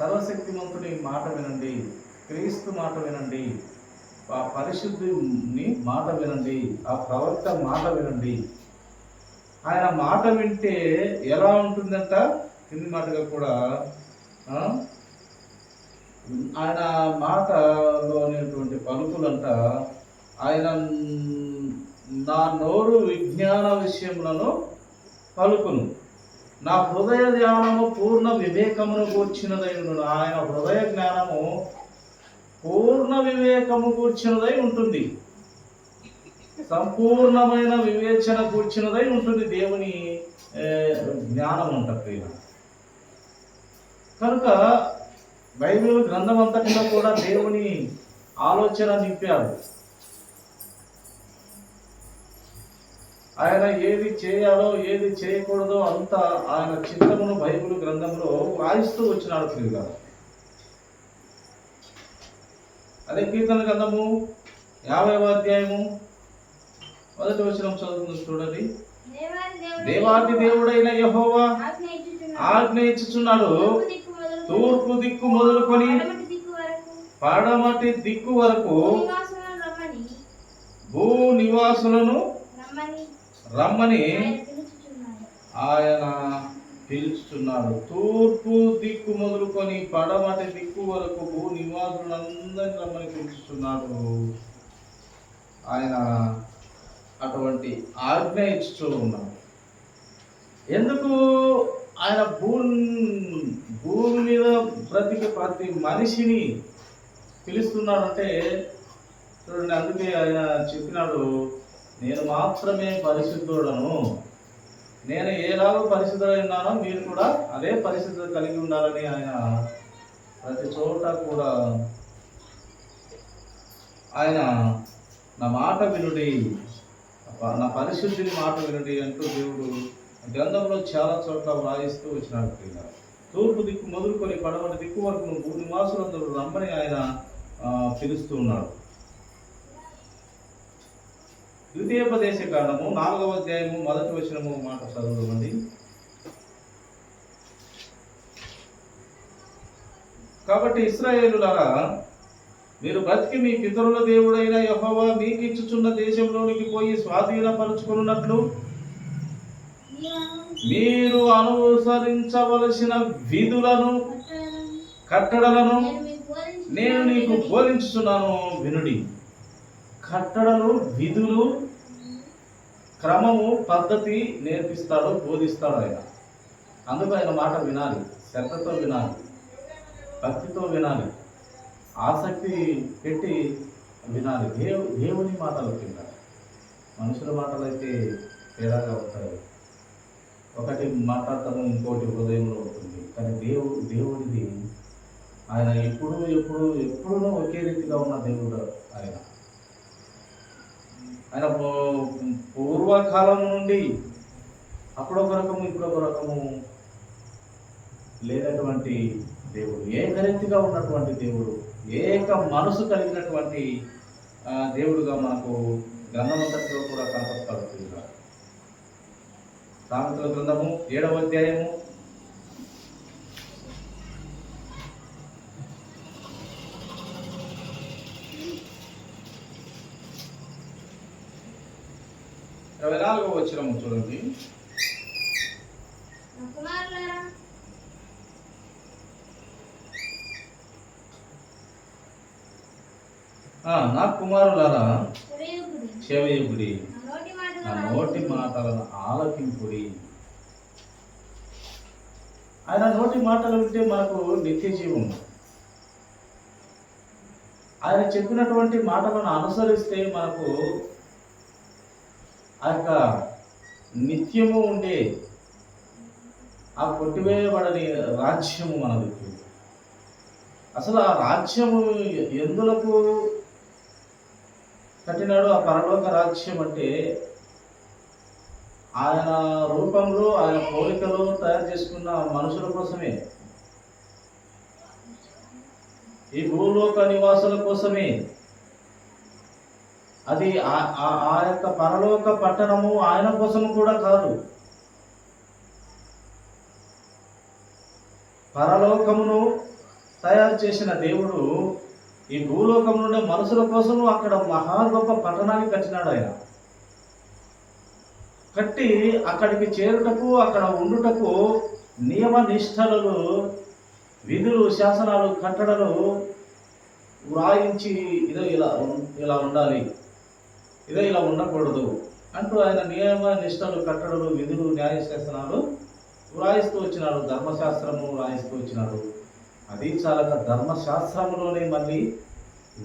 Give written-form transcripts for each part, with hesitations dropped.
సర్వశక్తిమంతుని మాట వినండి, క్రీస్తు మాట వినండి, ఆ పరిశుద్ధుని మాట వినండి, ఆ ప్రవక్త మాట వినండి. ఆయన మాట వింటే ఎలా ఉంటుందంట? కింది మాటగా కూడా ఆయన మాటలోనేటువంటి పలుకులంట, ఆయన నా నోరు విజ్ఞాన విషయములను పలుకును, నా హృదయ ధ్యానము పూర్ణ వివేకమును కూర్చినదై ఉండును. ఆయన హృదయ జ్ఞానము పూర్ణ వివేకము కూర్చినదై ఉంటుంది, సంపూర్ణమైన వివేచన కూర్చినదై ఉంటుంది దేవుని జ్ఞానం అంట ప్రియ. కనుక బైబిల్ గ్రంథం అంతటిలో కూడా దేవుని ఆలోచన నింపాడు. ఆయన ఏది చేయాలో ఏది చేయకూడదో అంతా ఆయన చిత్తమును బైబిల్ గ్రంథంలో రాయిస్తూ వచ్చినాడు ప్రియుగా. అదే కీర్తన గ్రంథము 50వ అధ్యాయము 1వ వచనం చదువుతుంది చూడండి. దేవాది దేవుడైన యెహోవా ఆజ్ఞ ఇచ్చుచున్నాడు, తూర్పు దిక్కు మొదలుకొని పడమటి దిక్కు వరకు భూ నివాసులను రమ్మని ఆయన పిలుచుచున్నాడు. తూర్పు దిక్కు మొదలుకొని పడమటి దిక్కు వరకు భూ నివాసులందరినీ రమ్మని పిలుచుచున్నాడు. ఆయన అటువంటి ఆజ్ఞ ఇచ్చుతూ ఉన్నాడు. ఎందుకు ఆయన భూమి మీద బ్రతికే ప్రతి మనిషిని పిలుస్తున్నాడంటే చూడండి, అందుకే ఆయన చెప్పినాడు, నేను మాత్రమే పరిశుద్ధుడను, నేను ఎలాగో పరిశుద్ధుడై ఉన్నానో మీరు కూడా అదే పరిశుద్ధత కలిగి ఉండాలని ఆయన ప్రతి చోట కూడా ఆయన నా మాట వినుడి, నా పరిశుద్ధిని మాట వినుడి అంటూ దేవుడు గ్రంథంలో చాలా చోట్ల వ్రాయిస్తూ వచ్చినాడు. తూర్పు దిక్కు మొదలుకొని పడమటి దిక్కు వరకు భూ నివాసులందరూ రమ్మని ఆయన పిలుస్తూ ఉన్నాడు. ద్వితీయోపదేశ కాండము 4వ అధ్యాయము 1వ వచనము మాట చదువుకోండి. కాబట్టి ఇశ్రాయేలులారా, మీరు బ్రతికి మీ పితరుల దేవుడైన యెహోవా మీకు ఇచ్చుచున్న దేశంలోనికి పోయి స్వాధీనపరుచుకున్నట్లు మీరు అనుసరించవలసిన విధులను కట్టడలను నేను నీకు బోధించుచున్నాను వినుడి. కట్టడలు, విధులు, క్రమము, పద్ధతి నేర్పిస్తాడు, బోధిస్తాడు ఆయన. అందుకు ఆయన మాట వినాలి, శ్రద్ధతో వినాలి, భక్తితో వినాలి, ఆసక్తి పెట్టి వినాలి. దేవుని మాటలు వినాలి. మనుషుల మాటలు అయితే తేడాగా ఉంటాయి. ఒకటి మాట్లాడతాము, ఇంకోటి హృదయంలో ఉంటుంది. కానీ దేవుడిది ఆయన ఎప్పుడూ ఒకే రీతిగా ఉన్న దేవుడు ఆయన. ఆయన పూర్వకాలం నుండి అప్పుడొక రకము ఇప్పుడొక రకము లేనటువంటి దేవుడు, ఏకరీతిగా ఉన్నటువంటి దేవుడు, ఏక మనసు కలిగినటువంటి దేవుడుగా మనకు గ్రంథమంతటిలో కూడా కనపడతాడు. సామెతల గ్రంథము 7వ అధ్యాయము 24వ వచనము చూడండి. నా కుమారులారా చెవియుడి, నా నోటి మాటలను ఆలకింపుడి. ఆయన నోటి మాటలు వింటే మనకు నిత్య జీవం. ఆయన చెప్పినటువంటి మాటలను అనుసరిస్తే మనకు ఆ యొక్క నిత్యము ఉండే ఆ కొట్టివేయబడని రాజ్యము మనది. అసలు ఆ రాజ్యము ఎందులకు కట్టినాడు? ఆ పరలోక రాజ్యం అంటే ఆయన రూపంలో, ఆయన పోలికలో తయారు చేసుకున్న మనుషుల కోసమే, ఈ భూలోక నివాసుల కోసమే. అది ఆ యొక్క పరలోక పట్టణము ఆయన కోసం కూడా కాదు. పరలోకమును తయారు చేసిన దేవుడు ఈ భూలోకంలోనే మనుషుల కోసం అక్కడ మహా గొప్ప పట్టణాన్ని కట్టినాడు. ఆయన కట్టి అక్కడికి చేరుటకు, అక్కడ ఉండుటకు నియమ నిష్టలు, విధులు, శాసనాలు, కట్టడలు వ్రాయించి ఇదో ఇలా ఉండాలి, ఇదో ఇలా ఉండకూడదు అంటూ ఆయన నియమ నిష్టలు, కట్టడలు, విధులు, న్యాయ శాసనాలు వ్రాయిస్తూ వచ్చినాడు. ధర్మశాస్త్రము వ్రాయిస్తూ వచ్చినాడు. అది చాలక ధర్మశాస్త్రంలోనే మళ్ళీ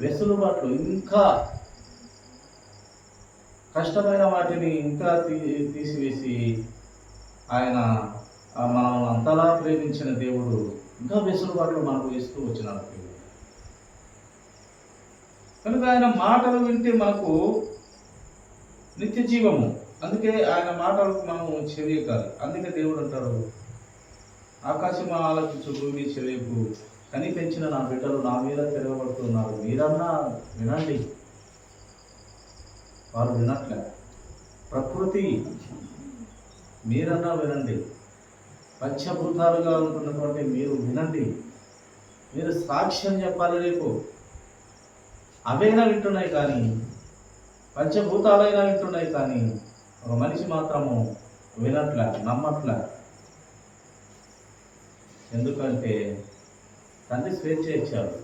వెసులుబాట్లు, ఇంకా కష్టమైన వాటిని ఇంకా తీసివేసి ఆయన మనం అంతలా ప్రేమించిన దేవుడు ఇంకా వెసులుబాట్లు మనకు ఇస్తూ వచ్చినాడు. కనుక ఆయన మాటలు వింటే మనకు నిత్య జీవము. అందుకే ఆయన మాటలకు మనం చెవియకాలి. అందుకే దేవుడు అంటారు, ఆకాశం ఆలకించు, భూమి చెవియకు, కని పెంచిన నా బిడ్డలు నా మీద తిరగబడుతున్నారు, మీరన్నా వినండి. వారు వినట్లే. ప్రకృతి మీరన్నా వినండి. పంచభూతాలుగా ఉంటున్నటువంటి మీరు వినండి. మీరు సాక్ష్యం చెప్పాలి. రేపు అవైనా వింటున్నాయి కానీ, పంచభూతాలైనా వింటున్నాయి కానీ, ఒక మనిషి మాత్రము వినట్లే, నమ్మట్లే. ఎందుకంటే తండ్రి స్వేచ్ఛ ఇచ్చాడు.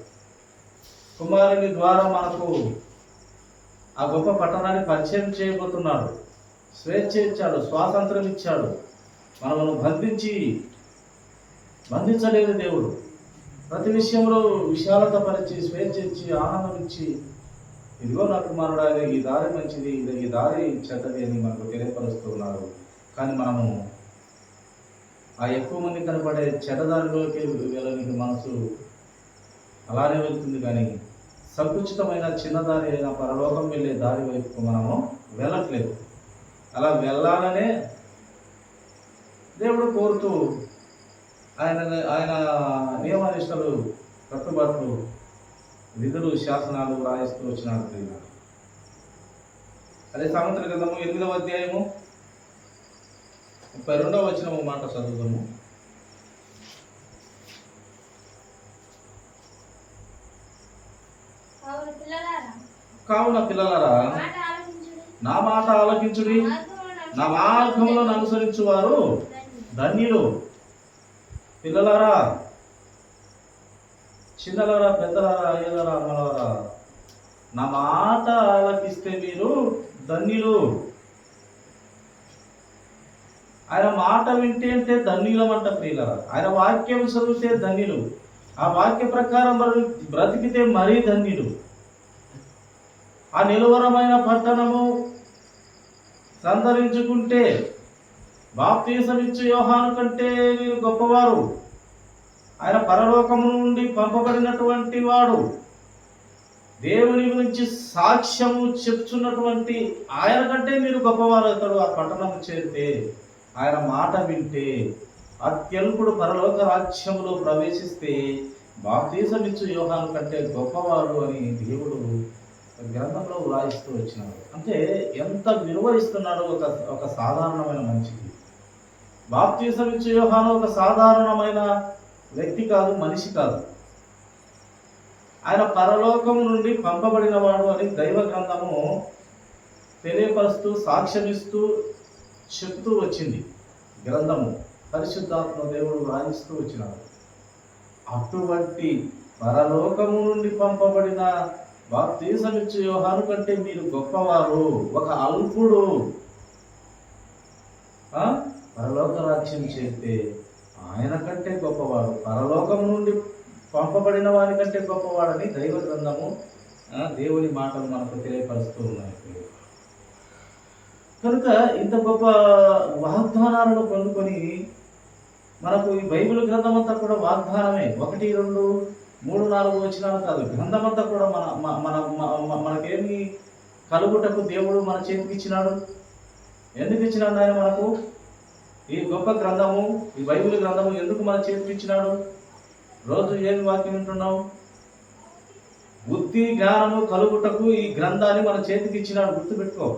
కుమారుని ద్వారా మనకు ఆ గొప్ప పట్టణాన్ని పరిచయం చేయబోతున్నాడు. స్వేచ్ఛ ఇచ్చాడు, స్వాతంత్రం ఇచ్చాడు. మనము బంధించలేదు దేవుడు. ప్రతి విషయంలో విశాలత పరిచి, స్వేచ్ఛ ఇచ్చి, ఆనందం ఇచ్చి, ఇదిగో నా కుమారుడు, ఈ దారి మంచిది, ఈ దారి చెడ్డది అని మనకు తెలియపరుస్తున్నాడు. కానీ మనము ఆ ఎక్కువ మంది కనపడే చెడ్డదారిలోకి వెళ్ళడానికి మనసు అలానే వెళ్తుంది. కానీ సంకుచితమైన చిన్నదారి అయిన పరలోకం వెళ్ళే దారి వైపు మనము వెళ్ళట్లేదు. అలా వెళ్ళాలనే దేవుడు కోరుతూ ఆయన నియమనిష్టలు, కట్టుబాట్లు, విధులు, శాసనాలు రాయిస్తూ వచ్చినాడు. అదే సామెతల గ్రంథము 8వ అధ్యాయము 32వ వచనము మాట చదువుతాము. కావున పిల్లలారా, నా మాట ఆలకించుడి, నా మార్గములను అనుసరించువారు ధన్యులు. పిల్లలారా, చిన్నలారా, పెద్దలారా, అయ్యలారా, అమ్మలారా, నా మాట ఆలకిస్తే మీరు ధన్యులు. ఆయన మాట వింటే అంటే ధన్యులమంట ప్రియులారా. ఆయన వాక్యం చదివితే ధన్యులు. ఆ వాక్య ప్రకారం బ్రతికితే మరీ ధన్యులు. ఆ నిలువరమైన పట్టణము సంతరించుకుంటే బాప్తీసమిచ్చు యోహాను కంటే మీరు గొప్పవారు. ఆయన పరలోకము నుండి పంపబడినటువంటి వాడు. దేవుని గురించి సాక్ష్యము చెప్తున్నటువంటి ఆయన కంటే మీరు గొప్పవారు అవుతాడు. ఆ పట్టణము చేరితే, ఆయన మాట వింటే, అత్యల్పుడు పరలోక రాజ్యములో ప్రవేశిస్తే బాప్తీసమిచ్చు యోహాను కంటే గొప్పవాడు అని దేవుడు గ్రంథంలో వ్రాయిస్తూ వచ్చినాడు. అంటే ఎంత విలువ ఇస్తున్నాడో ఒక సాధారణమైన మనిషికి. బాప్తీసమిచ్చు యోహాను ఒక సాధారణమైన వ్యక్తి కాదు, మనిషి కాదు. ఆయన పరలోకం నుండి పంపబడిన వాడు అని దైవ గ్రంథము తెలియపరుస్తూ, సాక్ష్యమిస్తూ, చెప్తూ వచ్చింది. గ్రంథము పరిశుద్ధాత్మ దేవుడు రాయిస్తూ వచ్చినాడు. అటువంటి పరలోకము నుండి పంపబడిన బాప్తీసమిచ్చు యోహాను కంటే మీరు గొప్పవారు. ఒక అల్పుడు పరలోక రాజ్యం చేస్తే ఆయన కంటే గొప్పవాడు, పరలోకము నుండి పంపబడిన వారి కంటే గొప్పవాడని దైవ గ్రంథము, దేవుని మాటలు మనకు తెలియపరుస్తూ ఉన్నాయి. కనుక ఇంత గొప్ప వాగ్దానాలను పొందుకొని మనకు ఈ బైబిల్ గ్రంథం అంతా కూడా వాగ్దానమే. 1, 2, 3, 4 వచనాలు కాదు, గ్రంథం అంతా కూడా మనకేమి కలుగుటకు దేవుడు మన చేతికి ఇచ్చినాడు. ఎందుకు ఇచ్చినాడు ఆయన మనకు ఈ గొప్ప గ్రంథము, ఈ బైబిల్ గ్రంథము ఎందుకు మన చేతికి ఇచ్చినాడు? రోజు ఏమి వాక్యం వింటున్నావు? బుద్ధి జ్ఞానము కలుగుటకు ఈ గ్రంథాన్ని మన చేతికి ఇచ్చినాడు. గుర్తుపెట్టుకో,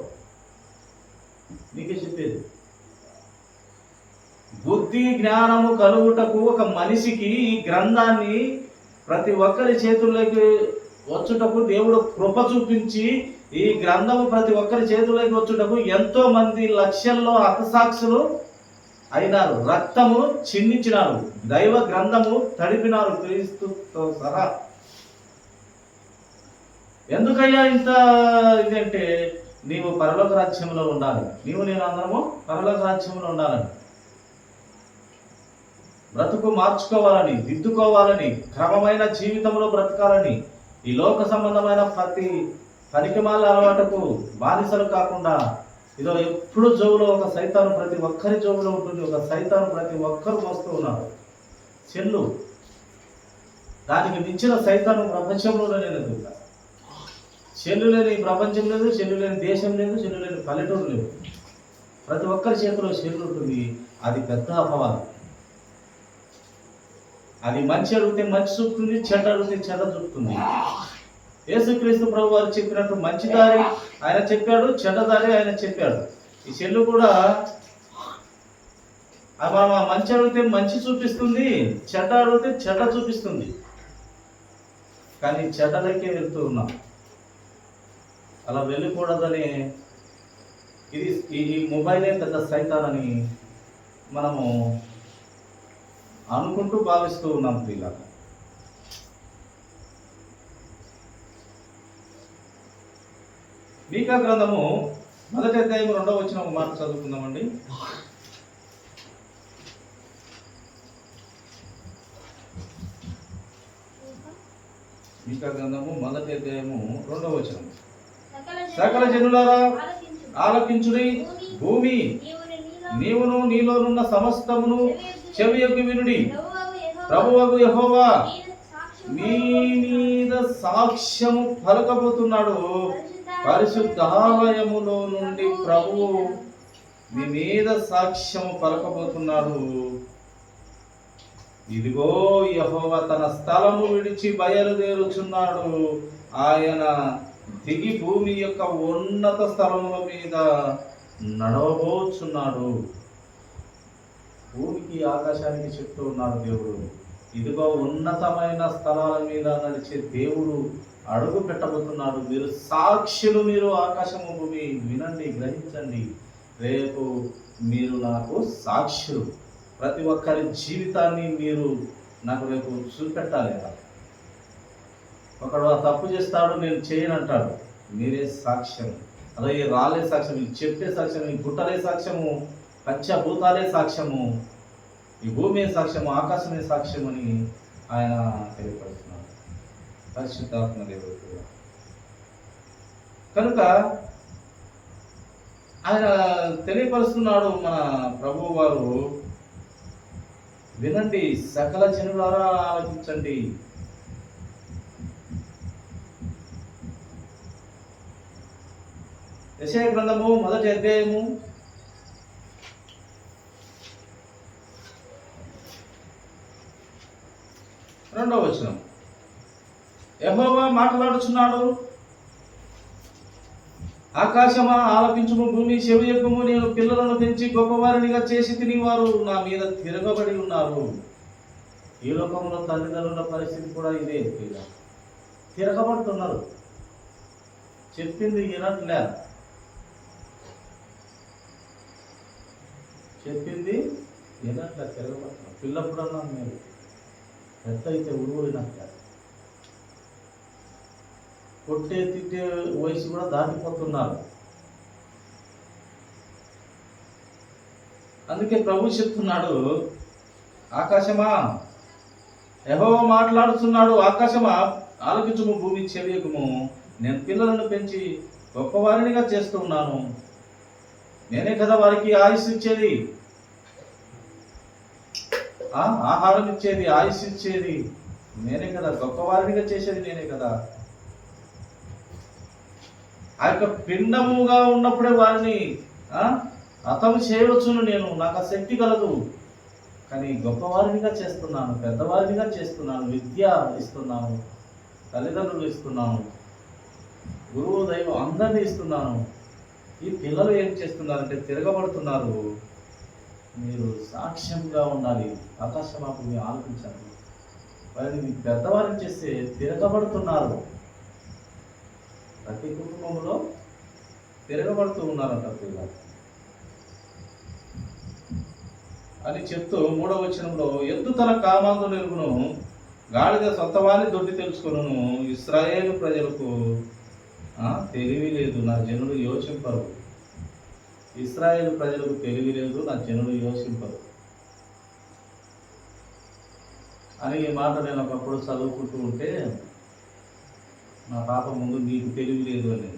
నీకే చెప్పేది. బుద్ధి జ్ఞానము కలుగుటకు ఒక మనిషికి ఈ గ్రంథాన్ని ప్రతి ఒక్కరి చేతుల్లోకి వచ్చుటకు దేవుడు కృప చూపించి ఈ గ్రంథము ప్రతి ఒక్కరి చేతుల్లోకి వచ్చుటకు ఎంతో మంది లక్షల్లో హతసాక్షులు అయినారు, రక్తము చిందించినారు, దైవ గ్రంథము తడిపినారు క్రీస్తుతో సహా. ఎందుకయ్యా ఇంత ఇదంటే, నీవు పరలోక రాజ్యంలో ఉండాలి, నీవు నేను అందరము పరలోక రాజ్యంలో ఉండాలని, బ్రతుకు మార్చుకోవాలని, దిద్దుకోవాలని, క్రమమైన జీవితంలో బ్రతకాలని, ఈ లోక సంబంధమైన ప్రతి పనికిమాల అలవాటుకు బానిసలు కాకుండా, ఇదో ఎప్పుడు జోబులో ఒక సైతాను ప్రతి ఒక్కరి జోబులో ఉంటుంది, ఒక సైతాను ప్రతి ఒక్కరు మోస్తూ ఉన్నారు. చెల్లు దానికి మించిన సైతాను ప్రపంచంలోనే లేదు. చెల్లు లేని ప్రపంచం లేదు, చెల్లు లేని దేశం లేదు, చెల్లు లేని పల్లెటూరు లేదు. ప్రతి ఒక్కరి చేతిలో చెల్లు ఉంటుంది. అది పెద్ద అపవాదం. అది మంచి అడిగితే మంచి చూపుతుంది, చెడ్డ అడిగితే చెడ్డ చూపుతుంది. యేసుక్రీస్తు ప్రభు వారు చెప్పినట్టు మంచి దారి ఆయన చెప్పాడు, చెడ్డ దారి ఆయన చెప్పాడు. ఈ చెల్లు కూడా మంచి అడిగితే మంచి చూపిస్తుంది, చెడ్డ అడిగితే చెడ్డ చూపిస్తుంది. కానీ చెడ్డలకే వెళ్తూ ఉన్నాం. అలా వెళ్ళకూడదని, ఇది ఈ మొబైలే పెద్ద సైతానని మనము అనుకుంటూ భావిస్తూ ఉన్నాం. ప్రియుల, మీకా గ్రంథము 1వ అధ్యాయం 2వ వచనం ఒక మాట చదువుకుందామండి. మీకా గ్రంథము 1వ అధ్యాయము 2వ వచనం. సకల జనులారా ఆలకించుడి, భూమి నీవును నీలోనున్న సమస్తమును చెవియొగ్గి వినుడి. ప్రభువగు యెహోవా మీ మీద సాక్ష్యము పలకబోతున్నాడు. పరిశుద్ధాలయములో నుండి ప్రభువు మీ మీద సాక్ష్యము పలకబోతున్నాడు. ఇదిగో యెహోవా తన స్థలము విడిచి బయలుదేరుచున్నాడు. ఆయన దిగి భూమి యొక్క ఉన్నత స్థలముల మీద నడవబోచున్నాడు. భూమికి ఆకాశానికి చెప్తూ ఉన్నాడు దేవుడు. ఇదిగో ఉన్నతమైన స్థలాల మీద నడిచే దేవుడు అడుగు పెట్టబోతున్నాడు. మీరు సాక్షులు, మీరు ఆకాశము భూమి వినండి, గ్రహించండి. రేపు మీరు నాకు సాక్షులు. ప్రతి ఒక్కరి జీవితాన్ని మీరు నాకు రేపు చూపెట్టాలి. ఒకడు తప్పు చేస్తాడు, నేను చేయను అంటాడు, మీరే సాక్ష్యం. అలాగే రాలే సాక్ష్యం, ఈ చెప్పే సాక్ష్యం, ఈ గుట్టలే సాక్ష్యము, పంచభూతాలే సాక్ష్యము, ఈ భూమి సాక్ష్యము, ఆకాశమే సాక్ష్యం అని ఆయన తెలియపడుతున్నాడు. పరిశుద్ధాత్మ దేవుడు కనుక ఆయన తెలియపరుస్తున్నాడు. మన ప్రభువు వారు, వినండి, సకల జనులారా ఆలోచించండి. యెషయా గ్రంథము 1వ అధ్యాయము 2వ వచనం. యెహోవా మాట్లాడుచున్నాడు. ఆకాశమా ఆలకించుము, భూమి చెవియొగ్గుము. నేను పిల్లలను పెంచి గొప్పవారినిగా చేసి తిని వారు నా మీద తిరగబడి ఉన్నారు. ఈ లోకంలో తల్లిదండ్రుల పరిస్థితి కూడా ఇదే. తిరగబడుతున్నారు, చెప్పింది వినట్లే, చెప్పింది వినట్లే, తిరగబడుతున్నారు. పిల్లప్పుడన్నా మీరు పెద్ద అయితే ఉరువురినట్లే, కొట్టే తిట్టే వయసు కూడా దాటిపోతున్నారు. అందుకే ప్రభు చెప్తున్నాడు, ఆకాశమా యెహోవా మాట్లాడుతున్నాడు, ఆకాశమా ఆలకించుము, భూమి చెవియొగ్గుము. నేను పిల్లలను పెంచి గొప్పవారినిగా చేస్తూ ఉన్నాను. నేనే కదా వారికి ఆయుష్ ఇచ్చేది, ఆహారం ఇచ్చేది, ఆయుష్ ఇచ్చేది నేనే కదా, గొప్పవారినిగా చేసేది నేనే కదా. ఆ యొక్క పిండముగా ఉన్నప్పుడే వారిని హతము చేయవచ్చును నేను, నాకు ఆ శక్తి కలదు. కానీ గొప్పవారినిగా చేస్తున్నాను, పెద్దవారినిగా చేస్తున్నాను, విద్య ఇస్తున్నాను, తల్లిదండ్రులు ఇస్తున్నాను, గురువు దైవం అందరినీ ఇస్తున్నాను. ఈ పిల్లలు ఏం చేస్తున్నారంటే తిరగబడుతున్నారు. మీరు సాక్ష్యంగా ఉండాలి. ఆకాశమాకు ఆలోచించండి. వారిని పెద్దవారిని చేస్తే తిరగబడుతున్నారు. ప్రతి కుటుంబంలో తిరగబడుతూ ఉన్నారంట పిల్లలు అని చెప్తూ 3వ వచనంలో, ఎద్దు తన కామాంధులు ఎరుగును, గాడిద సొంతవాని దొడ్డి తెలుసుకొనును, ఇశ్రాయేలు ప్రజలకు తెలివి లేదు, నా జనులు యోచింపరు. ఇశ్రాయేలు ప్రజలకు తెలివి లేదు, నా జనులు యోచింపరు అని ఈ మాట నేను ఒకప్పుడు చదువుకుంటూ ఉంటే నా పాప ముందు నీకు తెలివి లేదు అని.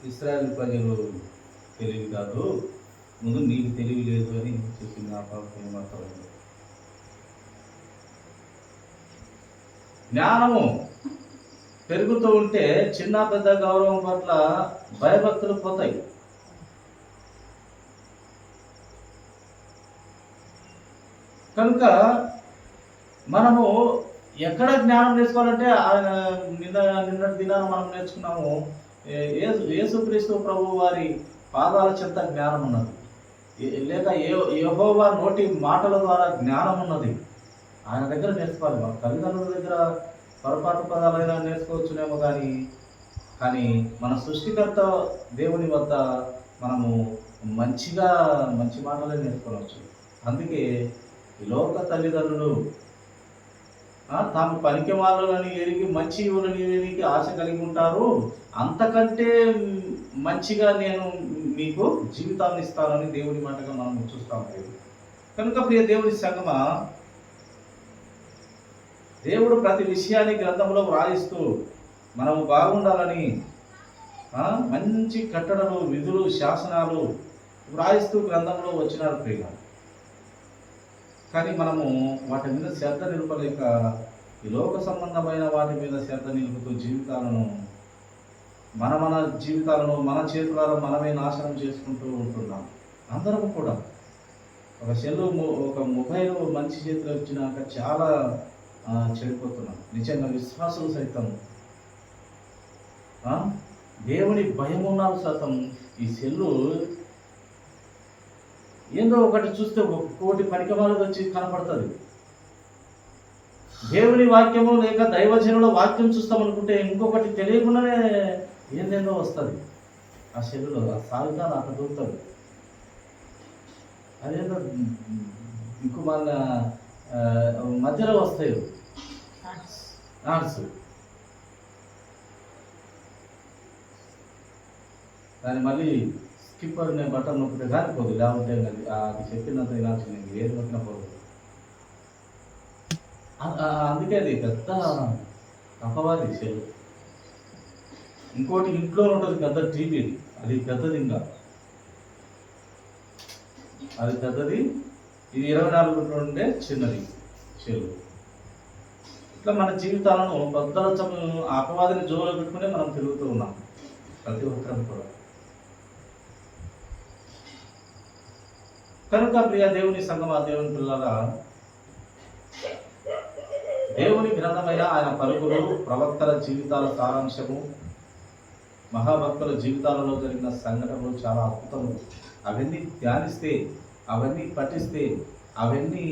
ఇశ్రాయేలు ప్రజలు తెలివి కాదు, ముందు నీకు తెలివి లేదు అని చెప్పింది నా పాప. ఏమాత్రం జ్ఞానము పెరుగుతూ ఉంటే చిన్న పెద్ద గౌరవం పట్ల భయభక్తులు పోతాయి. కనుక మనము ఎక్కడ జ్ఞానం నేర్చుకోవాలంటే నిన్నటి దినాన మనం నేర్చుకున్నాము, యేసుక్రీస్తు ప్రభు వారి పాదాల చెంత జ్ఞానం ఉన్నది, లేక యెహోవా నోటి మాటల ద్వారా జ్ఞానం ఉన్నది. ఆయన దగ్గర నేర్చుకోవాలి. మన తల్లిదండ్రుల దగ్గర పొరపాటు పదాలైనా నేర్చుకోవచ్చునేమో కానీ మన సృష్టికర్త దేవుని వద్ద మనము మంచి మాటలే నేర్చుకోవచ్చు. అందుకే ఈ లోక తల్లిదండ్రులు తాము పనికి వాళ్ళని ఎరిగి మంచి ఇవ్వని ఎరిగి ఆశ కలిగి ఉంటారు, అంతకంటే మంచిగా నేను మీకు జీవితాన్ని ఇస్తానని దేవుని మాటగా మనం చూస్తాం. కనుక ప్రియ దేవుని సంగమా, దేవుడు ప్రతి విషయాన్ని గ్రంథంలో వ్రాయిస్తూ మనము బాగుండాలని మంచి కట్టడలు, విధులు, శాసనాలు వ్రాయిస్తూ గ్రంథంలో వచ్చినారు ప్రియ. కానీ మనము వాటి మీద శ్రద్ధ నిలపలేక ఈ లోక సంబంధమైన వాటి మీద శ్రద్ధ నిలుపుతూ మన జీవితాలను మన చేతులలో మనమే నాశనం చేసుకుంటూ ఉంటున్నాం. అందరం కూడా ఒక మొబైల్ మంచి చేతిలో వచ్చినాక చాలా చెడిపోతున్నాం. నిజంగా విశ్వాసులు సైతం, దేవుని భయం ఉన్నారు సైతం ఈ సెల్లు ఏందో ఒకటి చూస్తే కోటి పనికిమాలకు వచ్చి కనపడుతుంది. దేవుని వాక్యము లేక దైవజనుల వాక్యం చూస్తామనుకుంటే ఇంకొకటి తెలియకుండానే ఏందేందో వస్తుంది ఆ సెల్లులో. ఆ సాగుతాను అక్కడ దొరుకుతుంది. అదేందో ఇంకో మన మధ్యలో వస్తాయి ఆర్ట్స్, దాన్ని మళ్ళీ స్కిప్పర్ నేను బటన్ నొక్కితే కానీ పోదు, లేకపోతే అది చెప్పినంత వినాల్సింది ఏది నొక్కినా పోదు. అందుకే అది పెద్ద అపవాది సెల్. ఇంకోటి ఇంట్లో ఉంటుంది పెద్ద టీవీ, అది పెద్దది, ఇంకా అది పెద్దది, ఇది 24 ఉండే చిన్నది సెల్. ఇట్లా మన జీవితాలను పెద్దల అపవాదిని జోలో పెట్టుకునే మనం తిరుగుతూ ఉన్నాం ప్రతి ఒక్కరం కూడా. కనుక ప్రియ దేవుని సంగమా, దేవుని పిల్లల, దేవుని గ్రంథమైన ఆయన పలుకులు, ప్రవక్తల జీవితాల సారాంశము, మహాభక్తుల జీవితాలలో జరిగిన సంఘటనలు చాలా అద్భుతము. అవన్నీ ధ్యానిస్తే, అవన్నీ పఠిస్తే, అవన్నీ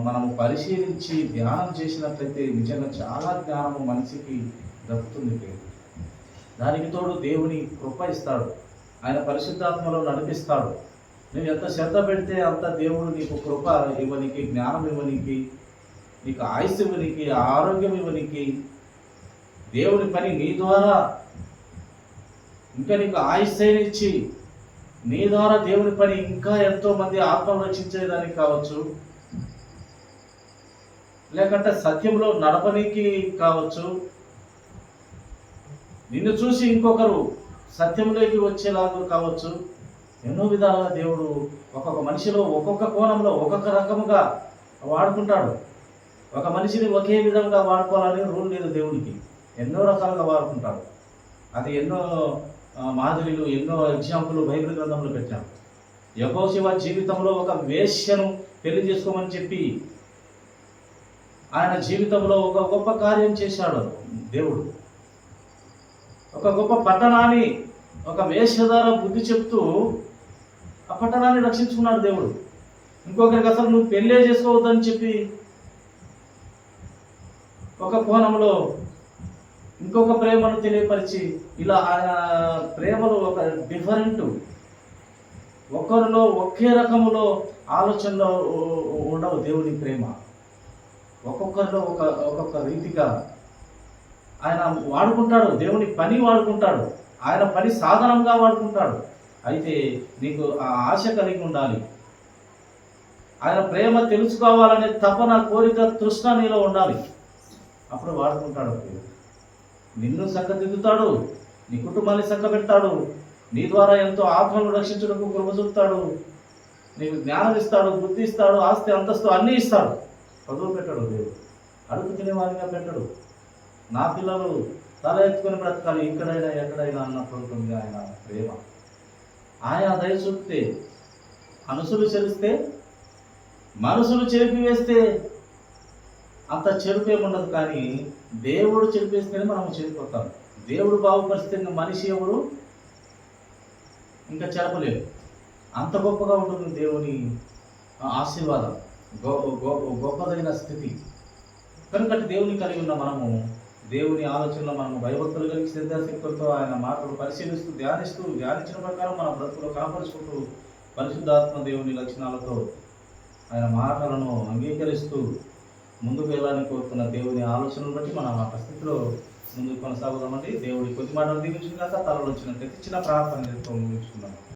మనము పరిశీలించి ధ్యానం చేసినట్లయితే నిజంగా చాలా జ్ఞానము మనిషికి దక్కుతుంది. దానికి తోడు దేవుని కృప ఇస్తాడు, ఆయన పరిశుద్ధాత్మలో నడిపిస్తాడు. నువ్వు ఎంత శ్రద్ధ పెడితే అంత దేవుడు నీకు కృప ఇవ్వనికి, జ్ఞానం ఇవ్వనికి, నీకు ఆయుష్ ఇవ్వనికి, ఆరోగ్యం ఇవ్వనికి, దేవుని పని నీ ద్వారా ఇంకా నీకు ఆయుష్ ఇచ్చి నీ ద్వారా దేవుని పని ఇంకా ఎంతో మంది ఆత్మను రక్షించేదానికి కావచ్చు, లేకంటే సత్యంలో నడపనికి కావచ్చు, నిన్ను చూసి ఇంకొకరు సత్యంలోకి వచ్చేలాగా కావచ్చు. ఎన్నో విధాలుగా దేవుడు ఒక్కొక్క మనిషిలో ఒక్కొక్క కోణంలో ఒక్కొక్క రకముగా వాడుకుంటాడు. ఒక మనిషిని ఒకే విధంగా వాడుకోవాలని రూల్ లేదు దేవునికి. ఎన్నో రకాలుగా వాడుకుంటాడు. అది ఎన్నో మాదిరిలు, ఎన్నో ఎగ్జాంపుల్ బైబిల్ గ్రంథంలో పెట్టాం. యెహోషువ జీవితంలో ఒక వేశ్యను పెళ్లి చేసుకోమని చెప్పి ఆయన జీవితంలో ఒక గొప్ప కార్యం చేశాడు దేవుడు. ఒక గొప్ప పట్టణాన్ని ఒక వేశ్య ద్వారా బుద్ధి చెప్తూ ఆ పట్టణాన్ని రక్షించుకున్నాడు దేవుడు. ఇంకొకరికి అసలు నువ్వు పెళ్ళే చేసుకోవద్దని చెప్పి ఒక కోణంలో ఇంకొక ప్రేమను తెలియపరిచి, ఇలా ఆయన ప్రేమలో ఒక డిఫరెంట్, ఒకరిలో ఒకే రకములో ఆలోచనలో ఉండవు దేవుని ప్రేమ. ఒక్కొక్కరిలో ఒక్కొక్క రీతిగా ఆయన వాడుకుంటాడు, దేవుని పని వాడుకుంటాడు, ఆయన పని సాధనంగా వాడుకుంటాడు. అయితే నీకు ఆ ఆశ కలిగి ఉండాలి, ఆయన ప్రేమ తెలుసుకోవాలనే తపన, కోరిక, తృష్ణ నీలో ఉండాలి. అప్పుడు వాడుకుంటాడు. నిన్ను చక్కదిద్దుతాడు, నీ కుటుంబాన్ని చక్కబెడతాడు, నీ ద్వారా ఎంతో ఆత్మను రక్షించడానికి కృప చూపుతాడు, నీకు జ్ఞానం ఇస్తాడు, బుద్ధి ఇస్తాడు, ఆస్తి అంతస్తు అన్నీ ఇస్తాడు. చదువు పెట్టడు దేవుడు, అడుగు తినేవారిగా పెట్టడు. నా పిల్లలు తల ఎత్తుకొని బ్రతకాలి ఇక్కడైనా ఎక్కడైనా అన్నట్టు ఉంటుంది ఆయన ప్రేమ. ఆయన దయ చూపితే, మనసులు చెరిస్తే, మనసులు చెరిపివేస్తే అంత చెరుపేముండదు. కానీ దేవుడు చెరిపేస్తేనే మనం చెరిపోతాం. దేవుడు బాగుపరిస్తే మనిషి ఎవరు ఇంకా చెరపలేడు. అంత గొప్పగా ఉంటుంది దేవుని ఆశీర్వాదం, గొప్పదైన స్థితి. కనుక దేవుని కలిగి ఉన్న మనము దేవుని ఆలోచనలో మనము భయభక్తులు కలిగి శ్రద్ధాశక్తులతో ఆయన మాటలు పరిశీలిస్తూ ధ్యానించిన ప్రకారం మన బ్రతుకులో కనపరుచుకుంటూ పరిశుద్ధాత్మ దేవుని లక్షణాలతో ఆయన మాటలను అంగీకరిస్తూ ముందుకు వెళ్ళాలని కోరుతున్న దేవుని ఆలోచనలు బట్టి మనం ఆ పరిస్థితిలో ముందుకు కొనసాగుదామండి. దేవుడి కొద్ది మాటలు దీవించిన కాక తలలో వచ్చినట్లయితే చిన్న ప్రార్థన ముగించుకుందాం.